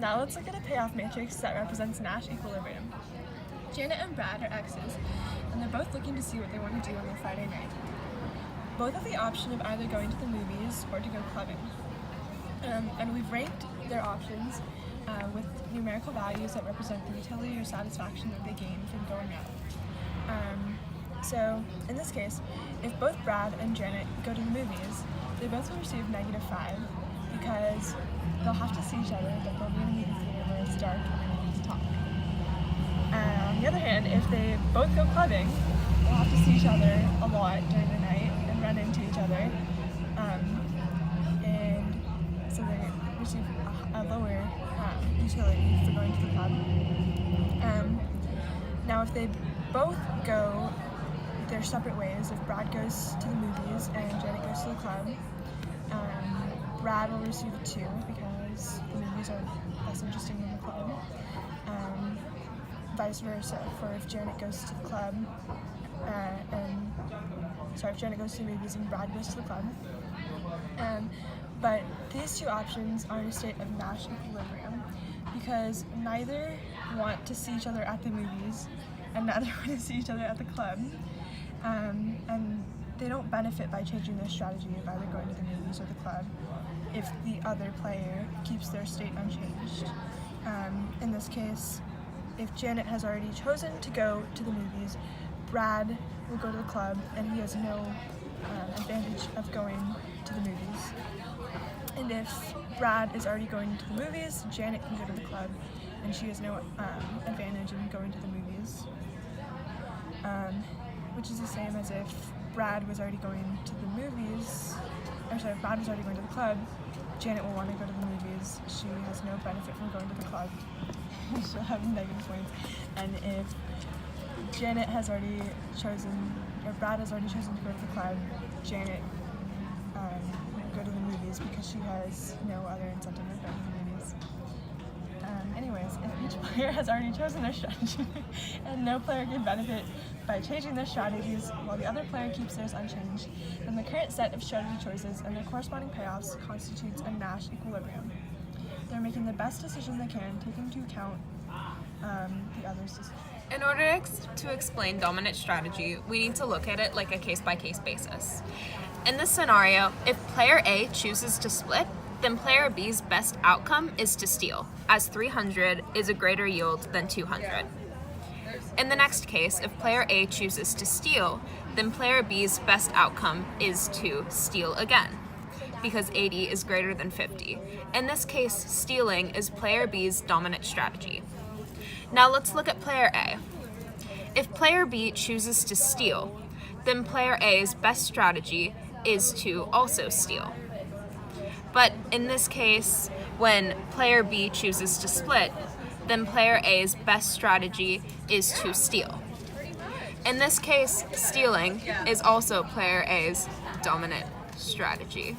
Now let's look at a payoff matrix that represents Nash equilibrium. Janet and Brad are exes, and they're both looking to see what they want to do on their Friday night. Both have the option of either going to the movies or to go clubbing. And we've ranked their options with numerical values that represent the utility or satisfaction that they gain from going out. So in this case, if both Brad and Janet go to the movies, they both will receive -5 because they'll have to see each other, but they'll be in a movie theater where it's dark and they need to talk. On the other hand, if they both go clubbing, they'll have to see each other a lot during the night and run into each other, and so they receive a lower utility for going to the club. Now if they both go their separate ways, if Brad goes to the movies and Janet goes to the club, Brad will receive a 2 because the movies are less interesting than the club. Vice versa, for if Janet goes to the club, if Janet goes to the movies and Brad goes to the club. But these two options are in a state of Nash equilibrium because neither want to see each other at the movies and neither want to see each other at the club. And they don't benefit by changing their strategy of either going to the movies or the club if the other player keeps their state unchanged. In this case, if Janet has already chosen to go to the movies, Brad will go to the club and he has no advantage of going to the movies. And if Brad is already going to the movies, Janet can go to the club and she has no advantage in going to the movies. Which is the same as if Brad was already going to the movies, if Brad was already going to the club, Janet will want to go to the movies. She has no benefit from going to the club. She'll have negative points. And if Janet has already chosen, or Brad has already chosen to go to the club, Janet will go to the movies because she has no other incentive of going to the movies. Anyways, if each player has already chosen their strategy and no player can benefit by changing their strategies while the other player keeps theirs unchanged, then the current set of strategy choices and their corresponding payoffs constitutes a Nash equilibrium. They're making the best decision they can, taking into account the other's decision. In order to explain dominant strategy, we need to look at it like a case-by-case basis. In this scenario, if player A chooses to split, then player B's best outcome is to steal, as 300 is a greater yield than 200. In the next case, if player A chooses to steal, then player B's best outcome is to steal again, because 80 is greater than 50. In this case, stealing is player B's dominant strategy. Now let's look at player A. If player B chooses to steal, then player A's best strategy is to also steal. But in this case, when player B chooses to split, then player A's best strategy is to steal. In this case, stealing is also player A's dominant strategy.